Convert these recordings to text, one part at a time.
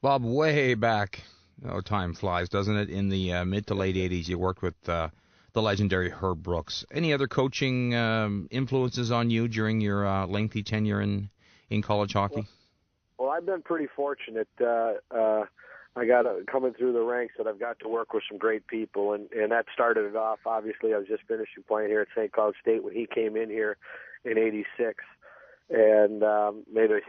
Bob, way back, time flies, doesn't it? In the mid to late 80s, you worked with the legendary Herb Brooks. Any other coaching influences on you during your lengthy tenure in college hockey? Well, I've been pretty fortunate. I got coming through the ranks that I've got to work with some great people, and that started it off. Obviously, I was just finishing playing here at St. Cloud State when he came in here in '86, and made a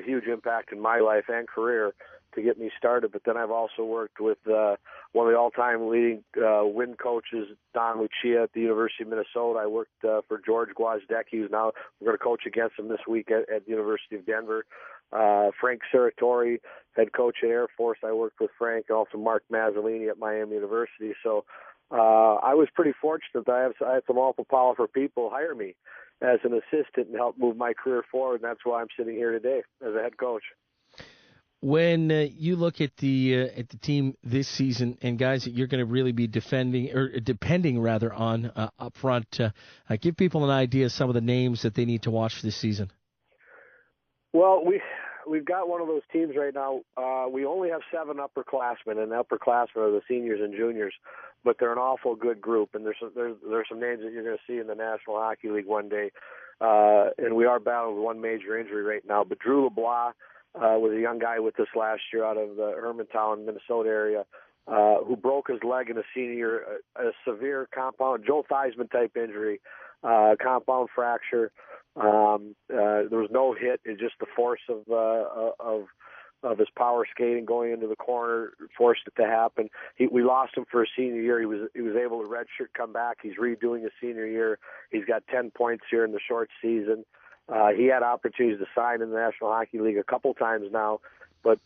huge impact in my life and career to get me started. But then I've also worked with one of the all-time leading win coaches, Don Lucia at the University of Minnesota. I worked for George Gwozdecki, who's now we're going to coach against him this week at the University of Denver. Frank Serratori, head coach at Air Force. I worked with Frank, and also Mark Mazzolini at Miami University. So I was pretty fortunate that I had some awful powerful people hire me as an assistant and help move my career forward, and that's why I'm sitting here today as a head coach. When you look at the team this season and guys that you're going to really be depending on up front, give people an idea of some of the names that they need to watch this season. Well, we've got one of those teams right now. We only have 7 upperclassmen, and the upperclassmen are the seniors and juniors, but they're an awful good group. And there's some names that you're going to see in the National Hockey League one day. And we are battling with one major injury right now. But Drew LeBlanc was a young guy with us last year out of the Hermantown, Minnesota area, who broke his leg in a senior year, a severe compound, Joe Theismann type injury, compound fracture. There was no hit. It's just the force of his power skating going into the corner forced it to happen. We lost him for a senior year. He was able to redshirt, come back. He's redoing his senior year. He's got 10 points here in the short season. He had opportunities to sign in the National Hockey League a couple times now, but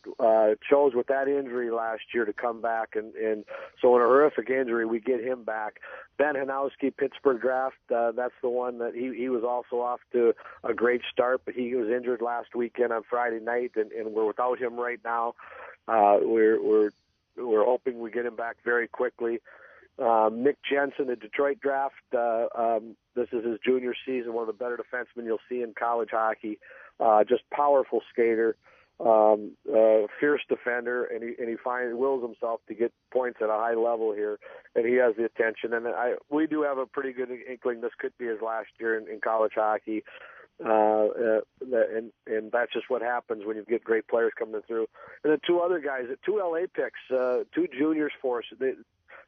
chose with that injury last year to come back. And so in a horrific injury, we get him back. Ben Hanowski, Pittsburgh draft, that's the one that he was also off to a great start, but he was injured last weekend on Friday night, and we're without him right now. We're hoping we get him back very quickly. Nick Jensen, the Detroit draft, this is his junior season, one of the better defensemen you'll see in college hockey. Just powerful skater. Fierce defender, and he wills himself to get points at a high level here, and he has the attention. And we do have a pretty good inkling this could be his last year in college hockey, and that's just what happens when you get great players coming through. And then 2 other guys, 2 LA picks, 2 juniors for us,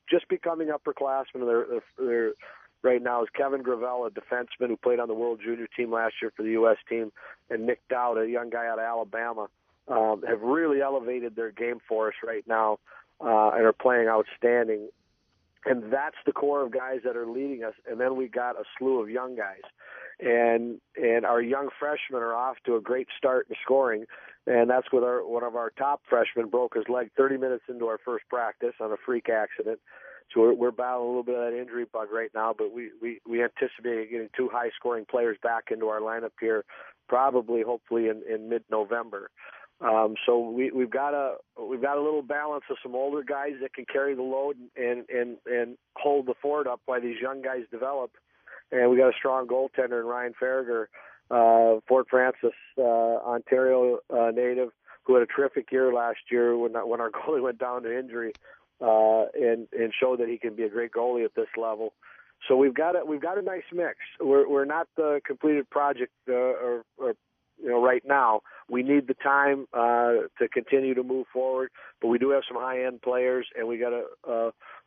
just becoming upperclassmen. They're right now is Kevin Gravel, a defenseman who played on the World Junior team last year for the U.S. team, and Nick Dowd, a young guy out of Alabama. Have really elevated their game for us right now and are playing outstanding. And that's the core of guys that are leading us. And then we got a slew of young guys. And our young freshmen are off to a great start in scoring. And that's with one of our top freshmen broke his leg 30 minutes into our first practice on a freak accident. So we're battling a little bit of that injury bug right now, but we anticipate getting 2 high-scoring players back into our lineup here, hopefully in mid-November. So we've got a little balance of some older guys that can carry the load and hold the fort up while these young guys develop, and we got a strong goaltender in Ryan Farragher, Fort Francis, Ontario native, who had a terrific year last year when our goalie went down to injury, and showed that he can be a great goalie at this level. So we've got a nice mix. We're not the completed project right now. We need the time to continue to move forward, but we do have some high-end players, and we got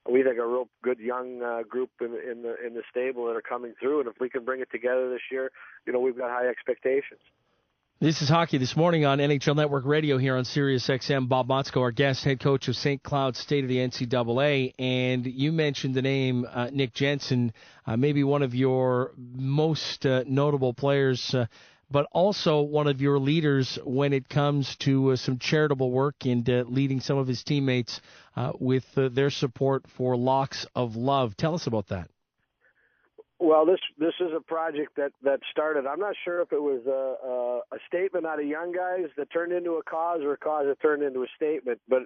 we think a real good young group in the stable that are coming through. And if we can bring it together this year, we've got high expectations. This is Hockey This Morning on NHL Network Radio here on Sirius XM. Bob Motzko, our guest, head coach of St. Cloud State of the NCAA. And you mentioned the name Nick Jensen, maybe one of your most notable players, but also one of your leaders when it comes to some charitable work and leading some of his teammates with their support for Locks of Love. Tell us about that. Well, this is a project that started. I'm not sure if it was a statement out of young guys that turned into a cause or a cause that turned into a statement, but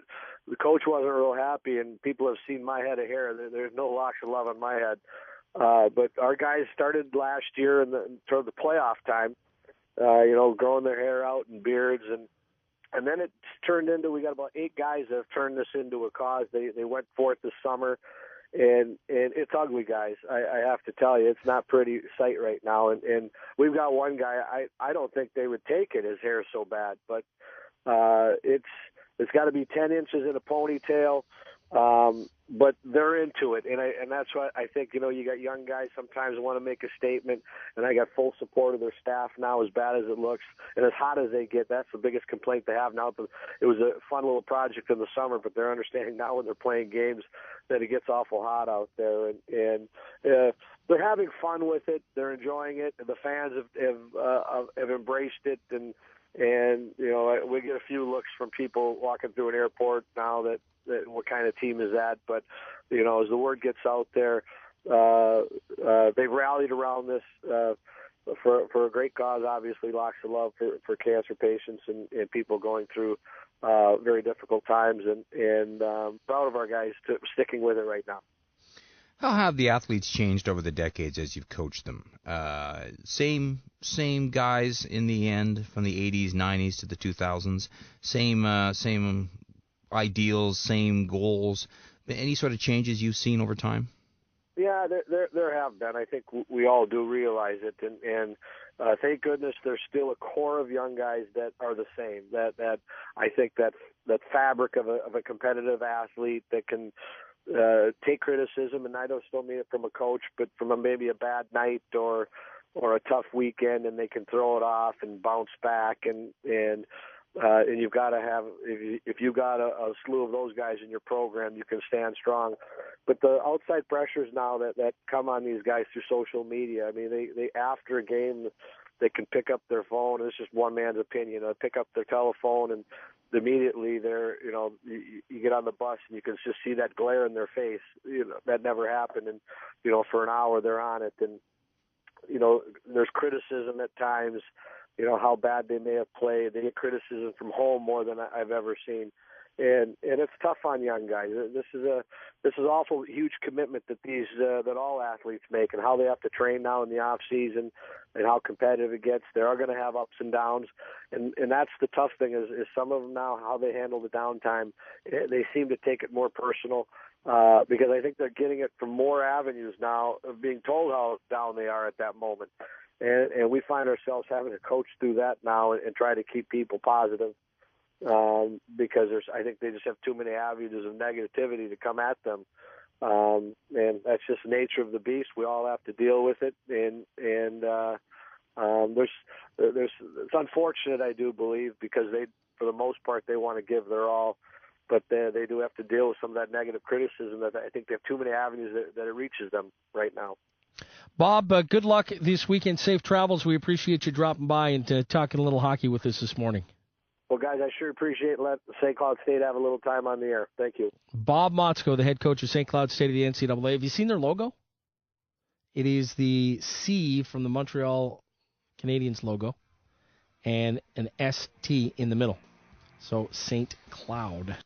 the coach wasn't real happy, and people have seen my head of hair. There's no Locks of Love on my head. But our guys started last year toward the playoff time, growing their hair out and beards, and And then it's turned into, we got about 8 guys that have turned this into a cause. They went forth this summer, and it's ugly, guys. I have to tell you, it's not pretty sight right now. And we've got one guy, I don't think they would take it. His hair's so bad, but it's got to be 10 inches in a ponytail. But they're into it, and that's why I think, you got young guys sometimes want to make a statement, and I got full support of their staff now, as bad as it looks, and as hot as they get. That's the biggest complaint they have now. It was a fun little project in the summer, but they're understanding now when they're playing games that it gets awful hot out there, and they're having fun with it. They're enjoying it. The fans have embraced it, and we get a few looks from people walking through an airport now that what kind of team is that? But as the word gets out there, they've rallied around this for a great cause. Obviously, lots of love for cancer patients and people going through very difficult times, and proud of our guys to sticking with it right now. How have the athletes changed over the decades as you've coached them? Same guys in the end, from the 80s, 90s to the 2000s. Same ideals, same goals. Any sort of changes you've seen over time? Yeah, there have been. I think we all do realize it, and thank goodness there's still a core of young guys that are the same. That I think that fabric of a competitive athlete that can take criticism, and I don't still mean it from a coach, but from maybe a bad night or a tough weekend, and they can throw it off and bounce back, and you've got to have, if you've got a slew of those guys in your program, you can stand strong. But the outside pressures now that come on these guys through social media, I mean, they after a game, they can pick up their phone, and it's just one man's opinion, pick up their telephone, and immediately they're, you get on the bus and you can just see that glare in their face. That never happened. And, for an hour they're on it. And, there's criticism at times, how bad they may have played. They get criticism from home more than I've ever seen. And it's tough on young guys. This is awful huge commitment that all athletes make, and how they have to train now in the off season, and how competitive it gets. They are going to have ups and downs, and that's the tough thing is some of them now, how they handle the downtime. They seem to take it more personal because I think they're getting it from more avenues now of being told how down they are at that moment, and we find ourselves having to coach through that now and try to keep people positive. Because I think they just have too many avenues of negativity to come at them, and that's just the nature of the beast. We all have to deal with it, and it's unfortunate, I do believe, because they, for the most part, they want to give their all, but they do have to deal with some of that negative criticism that I think they have too many avenues that it reaches them right now. Bob, good luck this weekend. Safe travels. We appreciate you dropping by and talking a little hockey with us this morning. Well, guys, I sure appreciate letting St. Cloud State have a little time on the air. Thank you. Bob Motzko, the head coach of St. Cloud State of the NCAA. Have you seen their logo? It is the C from the Montreal Canadiens logo and an ST in the middle. So St. Cloud.